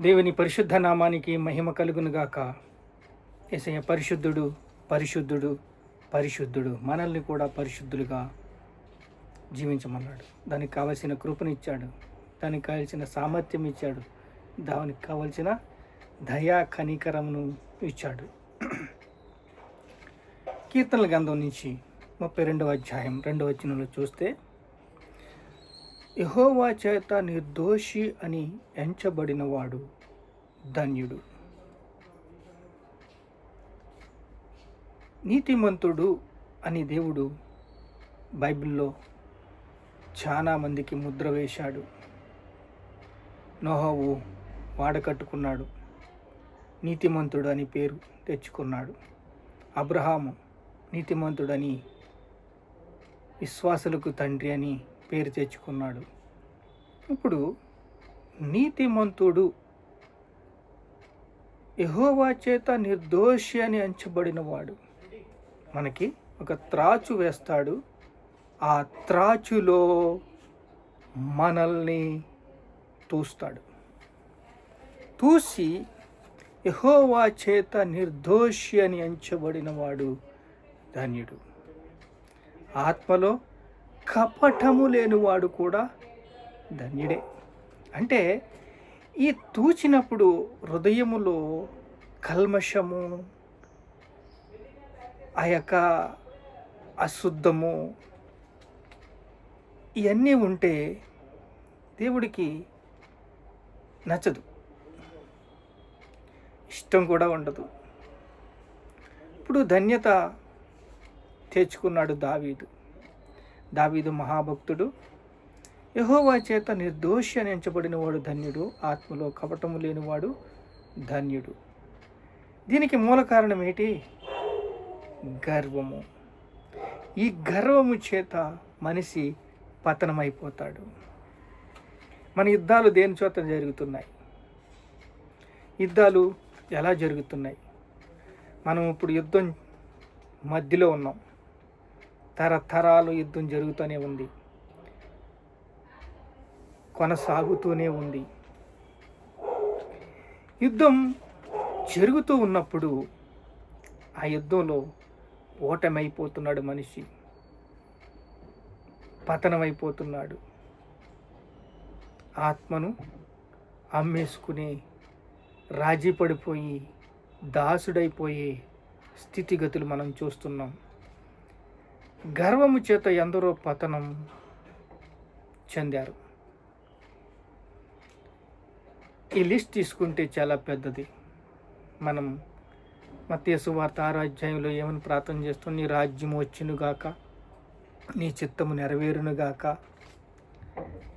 దేవుని పరిశుద్ధ నామానికి మహిమ కలుగునుగాక. యేసయ్య పరిశుద్ధుడు, పరిశుద్ధుడు, పరిశుద్ధుడు. మనల్ని కూడా పరిశుద్ధులుగా జీవించమన్నాడు. దానికి కావలసిన కృపనిచ్చాడు, దానికి కావలసిన సామర్థ్యం ఇచ్చాడు, దానికి కావలసిన దయా కనికరమును ఇచ్చాడు. కీర్తనల గ్రంథం నుంచి 32వ అధ్యాయం 2వ వచనంలో చూస్తే, యెహోవా చేత నిర్దోషి అని ఎంచబడినవాడు ధన్యుడు. నీతిమంతుడు అని దేవుడు బైబిల్లో చాలా మందికి ముద్ర వేశాడు. నోహవు వాడకట్టుకున్నాడు, నీతిమంతుడు అని పేరు తెచ్చుకున్నాడు. అబ్రహాము నీతిమంతుడని, విశ్వాసులకు తండ్రి అని పేరు తెచ్చుకున్నాడు. ఇప్పుడు నీతిమంతుడు, యెహోవా చేత నిర్దోషి అని ఎంచబడినవాడు. మనకి ఒక త్రాచు వేస్తాడు, ఆ త్రాచులో మనల్ని తూస్తాడు. తూసి యెహోవా చేత నిర్దోషి అని ఎంచబడినవాడు ధన్యుడు. ఆత్మలో కపటము లేనివాడు కూడా ధన్యుడే. అంటే ఈ తూచినప్పుడు హృదయములో కల్మషము, ఆ యొక్క అశుద్ధము, ఇవన్నీ ఉంటే దేవుడికి నచ్చదు, ఇష్టం కూడా ఉండదు. ఇప్పుడు ధన్యత తెచ్చుకున్నాడు దావీదు మహాభక్తుడు. యెహోవా చేత నిర్దోషి అని ఎంచబడినవాడు ధన్యుడు, ఆత్మలో కపటము లేనివాడు ధన్యుడు. దీనికి మూల కారణం ఏంటి? గర్వము. ఈ గర్వము చేత మనిషి పతనమైపోతాడు. మన యుద్ధాలు దేని చేత జరుగుతున్నాయి? యుద్ధాలు ఎలా జరుగుతున్నాయి? మనం ఇప్పుడు యుద్ధం మధ్యలో ఉన్నాం. తరతరాలు యుద్ధం జరుగుతూనే ఉంది, కొనసాగుతూనే ఉంది. యుద్ధం జరుగుతూ ఉన్నప్పుడు ఆ యుద్ధంలో ఓటమైపోతున్నాడు మనిషి, పతనమైపోతున్నాడు. ఆత్మను అమ్మేసుకుని రాజీ పడిపోయి దాసుడైపోయే స్థితిగతులు మనం చూస్తున్నాం. గర్వము చేత ఎందరో పతనం చెందారు. ఈ లిస్ట్ తీసుకుంటే చాలా పెద్దది. మనం మత్తయి సువార్త 6వ అధ్యాయంలో ఏమని ప్రార్థన చేస్తాం? నీ రాజ్యము వచ్చునుగాక, నీ చిత్తము నెరవేరునుగాక,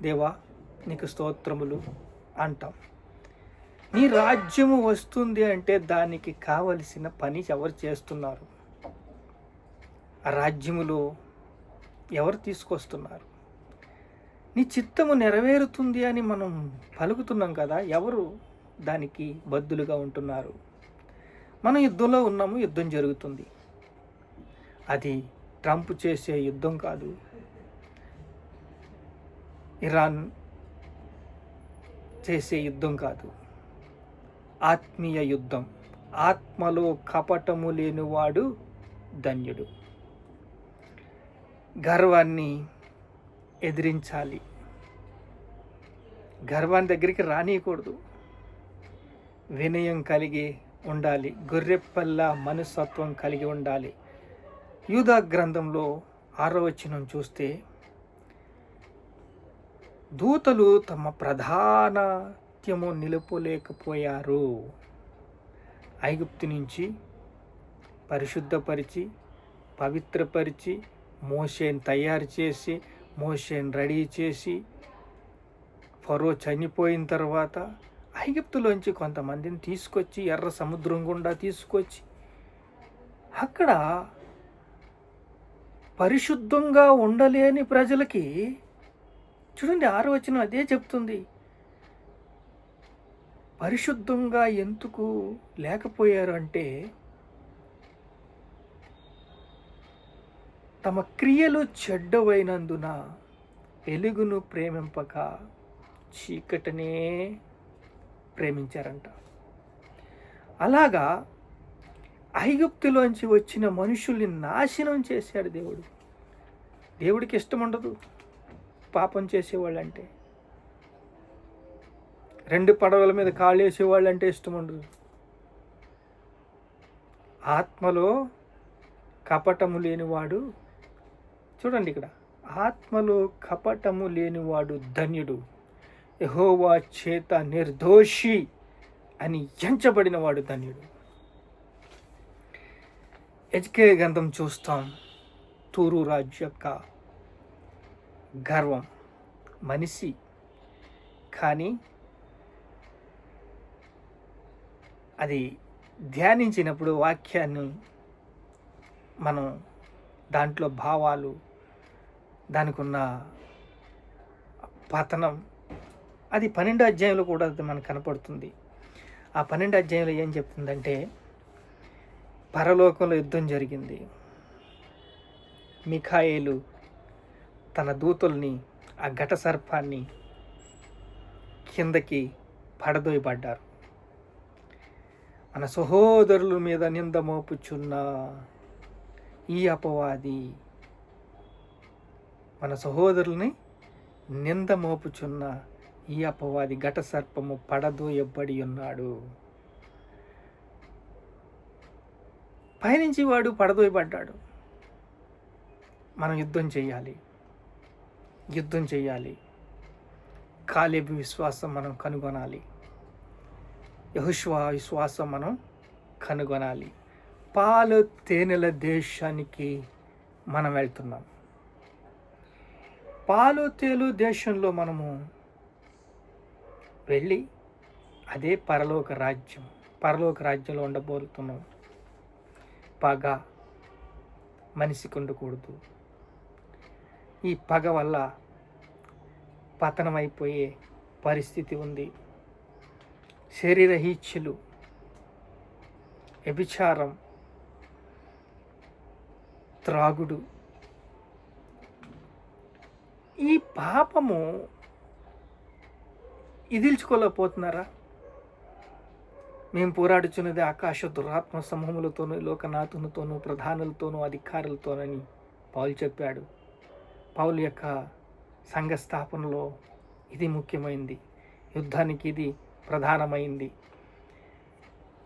దేవా నీకు స్తోత్రములు అంటాం. నీ రాజ్యము వస్తుంది అంటే దానికి కావలసిన పని ఎవరు చేస్తున్నారు? ఆ రాజ్యములో ఎవరు తీసుకొస్తున్నారు? నీ చిత్తము నెరవేరుతుంది అని మనం పలుకుతున్నాం కదా, ఎవరు దానికి బద్దులుగా ఉంటున్నారు? మనం యుద్ధంలో ఉన్నాము, యుద్ధం జరుగుతుంది. అది ట్రంప్ చేసే యుద్ధం కాదు, ఇరాన్ చేసే యుద్ధం కాదు, ఆత్మీయ యుద్ధం. ఆత్మలో కపటము లేనివాడు ధన్యుడు. గర్వాన్ని ఎదిరించాలి, గర్వాన్ని దగ్గరికి రానియకూడదు. వినయం కలిగి ఉండాలి, గొర్రెపల్ల మనస్తత్వం కలిగి ఉండాలి. యూదా గ్రంథంలో 6వ వచనం చూస్తే, దూతలు తమ ప్రధానత్యము నిలుపలేకపోయారు. ఐగుప్తు నుంచి పరిశుద్ధపరిచి పవిత్రపరిచి మోషేని తయారు చేసి, మోషేని రెడీ చేసి, ఫరో చనిపోయిన తర్వాత ఐగుప్తులోంచి కొంతమందిని తీసుకొచ్చి ఎర్ర సముద్రం గుండా తీసుకొచ్చి అక్కడ పరిశుద్ధంగా ఉండలేని ప్రజలకి, చూడండి 6వ వచనం అదే చెప్తుంది. పరిశుద్ధంగా ఎందుకు లేకపోయారు అంటే, తమ క్రియలు చెడ్డవైనందున వెలుగును ప్రేమింపక చీకటినే ప్రేమించారంట. అలాగా ఐగుప్తులోంచి వచ్చిన మనుషుల్ని నాశనం చేశాడు దేవుడు. దేవుడికి ఇష్టం ఉండదు పాపం చేసేవాళ్ళంటే. 2 పడవల మీద కాళ్ళు వేసేవాళ్ళంటే ఇష్టం ఉండదు. ఆత్మలో కపటము లేనివాడు, చూడండి ఇక్కడ, ఆత్మలో కపటము లేనివాడు ధన్యుడు, యెహోవా చేత నిర్దోషి అని ఎంచబడినవాడు ధన్యుడు. హెజ్కేలు గ్రంథం చూస్తాం. తూరు రాజు యొక్క గర్వం, మనిషి కానీ అది ధ్యానించినప్పుడు వాక్యాన్ని మనం దాంట్లో భావాలు, దానికి ఉన్న పతనం, అది 12వ అధ్యాయంలో కూడా మనకు కనపడుతుంది. ఆ 12వ అధ్యాయంలో ఏం చెప్తుందంటే, పరలోకంలో యుద్ధం జరిగింది. మిఖాయేలు తన దూతల్ని ఆ ఘట సర్పాన్ని కిందకి పడదోయబడ్డారు. మన సహోదరుల మీద నింద మోపుచున్న ఈ అపవాది, మన సహోదరుల్ని నింద మోపుచున్న ఈ అపవాది ఘట సర్పము పడదోయబడి ఉన్నాడు. పైనుంచి వాడు పడదోయబడ్డాడు. మనం యుద్ధం చేయాలి. కాలేబు విశ్వాసం మనం కనుగొనాలి. యెహోషువ విశ్వాసం మనం కనుగొనాలి. పాలు తేనెల దేశానికి మనం వెళ్తున్నాం. పాలు తేలు దేశంలో మనము వెళ్ళి అదే పరలోక రాజ్యంలో ఉండబోతున్నాం. పగ మనిషికి ఉండకూడదు. ఈ పగ వల్ల పతనమైపోయే పరిస్థితి ఉంది. శరీరహీచ్ఛలు, వ్యభిచారం, త్రాగుడు, ఈ పాపము ఇదిల్చుకోలేకపోతున్నారా? మేము పోరాడుచున్నది ఆకాశ దురాత్మ సమూహములతోనూ, లోకనాథునితోనూ, ప్రధానులతోనూ, అధికారులతోనని పౌలు చెప్పాడు. పౌలు యొక్క సంఘ స్థాపనలో ఇది ముఖ్యమైంది. యుద్ధానికి ఇది ప్రధానమైంది.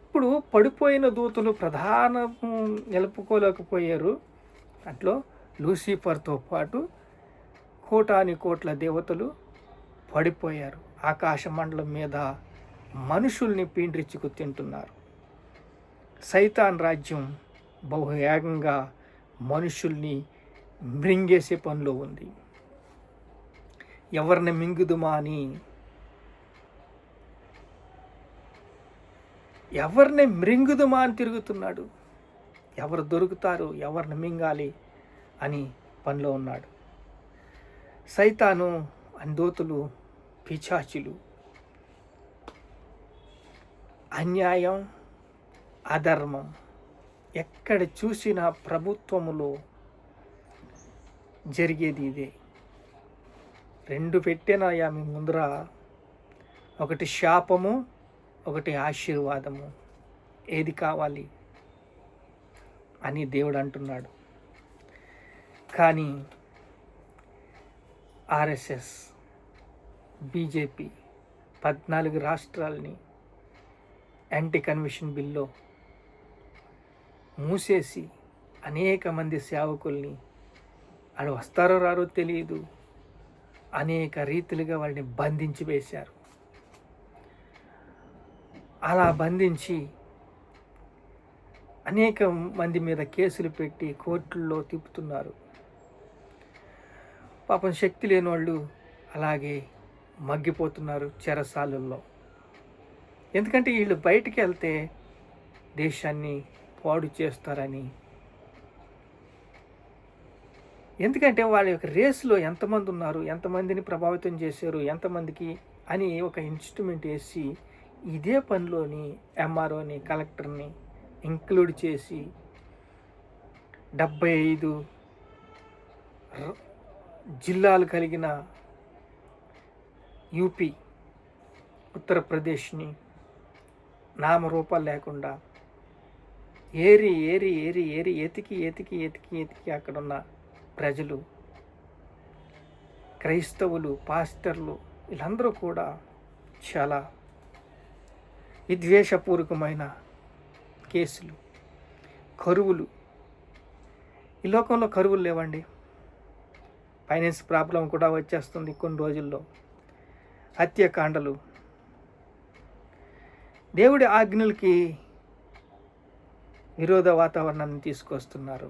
ఇప్పుడు పడిపోయిన దూతలు ప్రధానము నిలుపుకోలేకపోయారు. అట్లో లూసిఫర్తో పాటు కోటాని కోట్ల దేవతలు పడిపోయారు. ఆకాశ మండలం మీద మనుషుల్ని పీండ్రిచ్చుకు తింటున్నారు. సైతాన్ రాజ్యం బహువేగంగా మనుషుల్ని మృంగేసే పనిలో ఉంది. ఎవరిని మింగుదుమా అని తిరుగుతున్నాడు. ఎవరు దొరుకుతారు, ఎవరిని మింగాలి అని పనిలో ఉన్నాడు. సైతాను దూతలు, పిశాచులు అన్యాయం, అధర్మం ఎక్కడ చూసినా ప్రభుత్వములో జరిగేది ఇదే. 2 పెట్టెనయ్యా మీ ముందర, ఒకటి శాపము, ఒకటి ఆశీర్వాదము. ఏది కావాలి అని దేవుడు అంటున్నాడు. కానీ ఆర్ఎస్ఎస్, బీజేపీ 14 రాష్ట్రాలని యాంటీ కన్వెన్షన్ బిల్లో మూసేసి అనేక మంది సేవకుల్ని, వాళ్ళు వస్తారో రారో తెలియదు, అనేక రీతిలుగా వాళ్ళని బంధించి వేశారు. అలా బంధించి అనేక మంది మీద కేసులు పెట్టి కోర్టుల్లో తిప్పుతున్నారు. పాపం శక్తి లేని వాళ్ళు అలాగే మగ్గిపోతున్నారు చెరసాలల్లో. ఎందుకంటే వీళ్ళు బయటికి వెళ్తే దేశాన్ని పాడు చేస్తారని. ఎందుకంటే వాళ్ళ యొక్క రేసులో ఎంతమంది ఉన్నారు, ఎంతమందిని ప్రభావితం చేశారు, ఎంతమందికి అని ఒక ఇన్స్ట్రుమెంట్ వేసి ఇదే పనిలోని ఎంఆర్ఓని, కలెక్టర్ని ఇంక్లూడ్ చేసి 75 జిల్లాలు కలిగిన యూపీ ఉత్తరప్రదేశ్ని నామరూపాలు లేకుండా ఏరి ఏరి ఏరి ఏరి ఎతికి ఎతికి ఎతికి ఎతికి అక్కడున్న ప్రజలు, క్రైస్తవులు, పాస్టర్లు వీళ్ళందరూ కూడా చాలా విద్వేషపూర్వకమైన కేసులు, కరువులు. ఈ లోకంలో కరువులు లేవండి. ఫైనాన్స్ ప్రాబ్లం కూడా వచ్చేస్తుంది కొన్ని రోజుల్లో. హత్యాకాండలు, దేవుడి ఆజ్ఞలకి విరోధ వాతావరణాన్ని తీసుకొస్తున్నారు.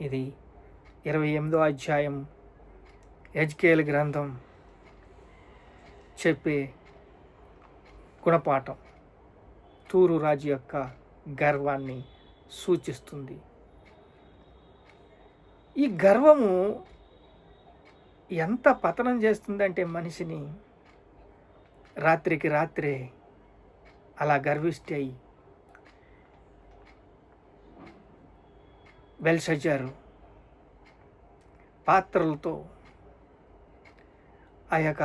ఇది 28వ అధ్యాయం యెజ్కేలు గ్రంథం చెప్పే గుణపాఠం తూరు రాజు యొక్క గర్వాన్ని సూచిస్తుంది. ఈ గర్వము ఎంత పతనం చేస్తుందంటే మనిషిని రాత్రికి రాత్రే అలా గర్విష్టి అయి బెల్షజ్జారు పాత్రలతో ఆ యొక్క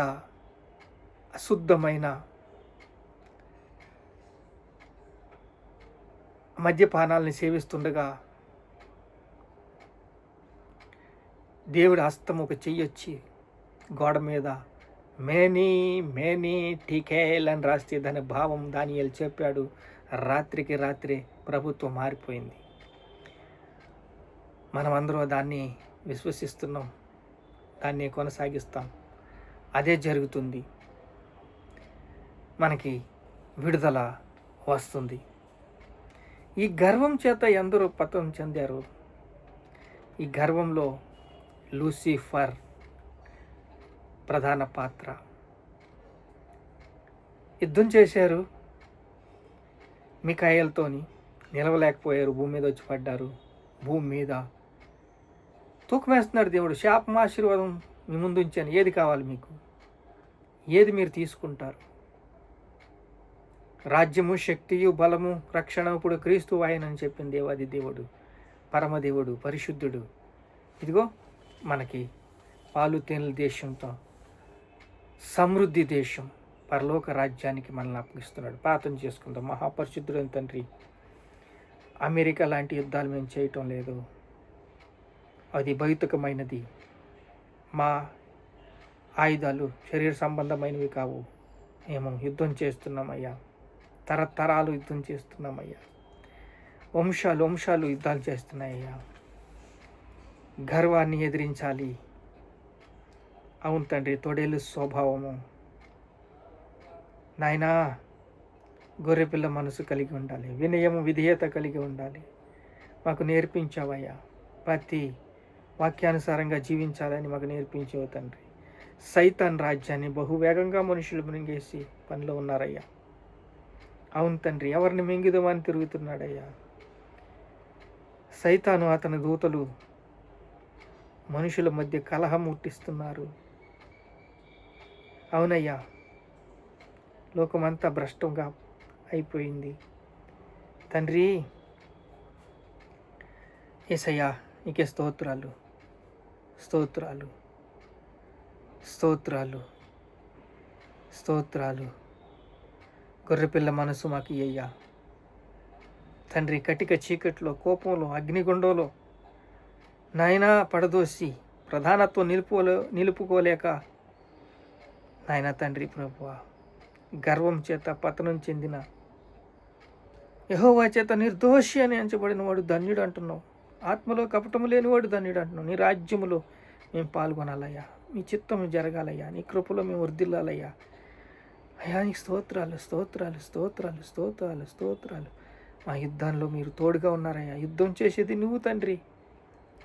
అశుద్ధమైన మద్యపానాల్ని సేవిస్తుండగా దేవుడి హస్తం ఒక చెయ్యొచ్చి గోడ మీద మేనీ మేనీ టీకేల్ అని రాస్తే దాని భావం దానియేలు చెప్పాడు. రాత్రికి రాత్రే ప్రభుత్వం మారిపోయింది. మనమందరూ దాన్ని విశ్వసిస్తున్నాం, దాన్ని కొనసాగిస్తాం. అదే జరుగుతుంది. మనకి విడుదల వస్తుంది. ఈ గర్వం చేత ఎందరో పతనం చెందారు. ఈ గర్వంలో లూసిఫర్ ప్రధాన పాత్ర. యుద్ధం చేశారు, మిఖాయేలుతోని నిలవలేకపోయారు. భూమి మీద వచ్చి పడ్డారు. భూమి మీద తూకం వేస్తున్నాడు దేవుడు. శాపం ఆశీర్వాదం మీ ముందు ఉంచాను, ఏది కావాలి మీకు, ఏది మీరు తీసుకుంటారు? రాజ్యము, శక్తియు, బలము, రక్షణ ఇప్పుడు క్రీస్తు ఆయనని చెప్పిన దేవాది దేవుడు, పరమదేవుడు, పరిశుద్ధుడు. ఇదిగో మనకి పాలు తేనెల దేశంతో సమృద్ధి దేశం, పరలోక రాజ్యానికి మనల్ని అప్పగిస్తున్నాడు. ప్రార్థన చేసుకుందాం. మహాపరిశుద్ధుడైన తండ్రి, అమెరికా లాంటి యుద్ధాలు మేము చేయటం లేదు, అది భౌతికమైనది. మా ఆయుధాలు శరీర సంబంధమైనవి కావు. మేము యుద్ధం చేస్తున్నామయ్యా, తరతరాలు యుద్ధం చేస్తున్నామయ్యా, వంశాలు వంశాలు యుద్ధాలు చేస్తున్నాయ్యా. గర్వాన్ని ఎదిరించాలి. అవును తండ్రి, తొడేలు స్వభావము నాయనా, గొర్రెపిల్ల మనసు కలిగి ఉండాలి, వినయము విధేయత కలిగి ఉండాలి. మాకు నేర్పించావయ్యా. ప్రతి వాక్యానుసారంగా జీవించాలని మాకు నేర్పించావు తండ్రి. సైతాన్ రాజ్యాన్ని బహువేగంగా మనుషులు మింగేసి పనిలో ఉన్నారయ్యా. అవును తండ్రి, ఎవరిని మింగుదామని తిరుగుతున్నాడయ్యా. సైతాను అతని దూతలు మనుషుల మధ్య కలహం ముట్టిస్తున్నారు. అవునయ్యా, లోకమంతా భ్రష్టంగా అయిపోయింది తండ్రి. యేసయ్యా, నీకే స్తోత్రాలు, స్తోత్రాలు, స్తోత్రాలు, స్తోత్రాలు. గొర్రెపిల్ల మనసు మాకు ఇయ్యయ్యా తండ్రి. కటిక చీకట్లో, కోపంలో, అగ్నిగుండంలో నాయనా పడదోసి ప్రధానత్వం నిలుపుకోలేక నాయనా తండ్రి ప్రభువా, గర్వం చేత పతనం చెందిన యెహోవా చేత నిర్దోషి అని ఎంచబడిన వాడు ధన్యుడు అంటున్నావు. ఆత్మలో కపటము లేనివాడు ధన్యుడు అంటున్నావు. నీ రాజ్యములో మేము పాల్గొనాలయ్యా, నీ చిత్తము జరగాలయ్యా, నీ కృపలో మేము వర్ధిల్లాలయ్యా. అయ్యా నీకు స్తోత్రాలు, స్తోత్రాలు, స్తోత్రాలు, స్తోత్రాలు, స్తోత్రాలు. మా యుద్ధంలో మీరు తోడుగా ఉన్నారయ్యా. యుద్ధం చేసేది నువ్వు తండ్రి,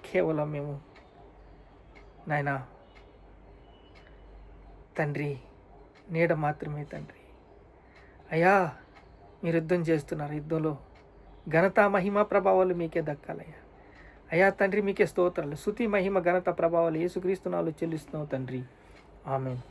కేవలం మేము నాయనా తండ్రి నీడ మాత్రమే తండ్రి. అయ్యా మీరు యుద్ధం చేస్తున్నారు. యుద్ధంలో ఘనత, మహిమ, ప్రభావాలు మీకే దక్కాలయ్యా. అయ్యా తండ్రి మీకే స్తోత్రాలు, స్తుతి, మహిమ, ఘనత, ప్రభావాలు యేసుక్రీస్తు నామములో చెల్లిస్తున్నావు తండ్రి. ఆమేన్.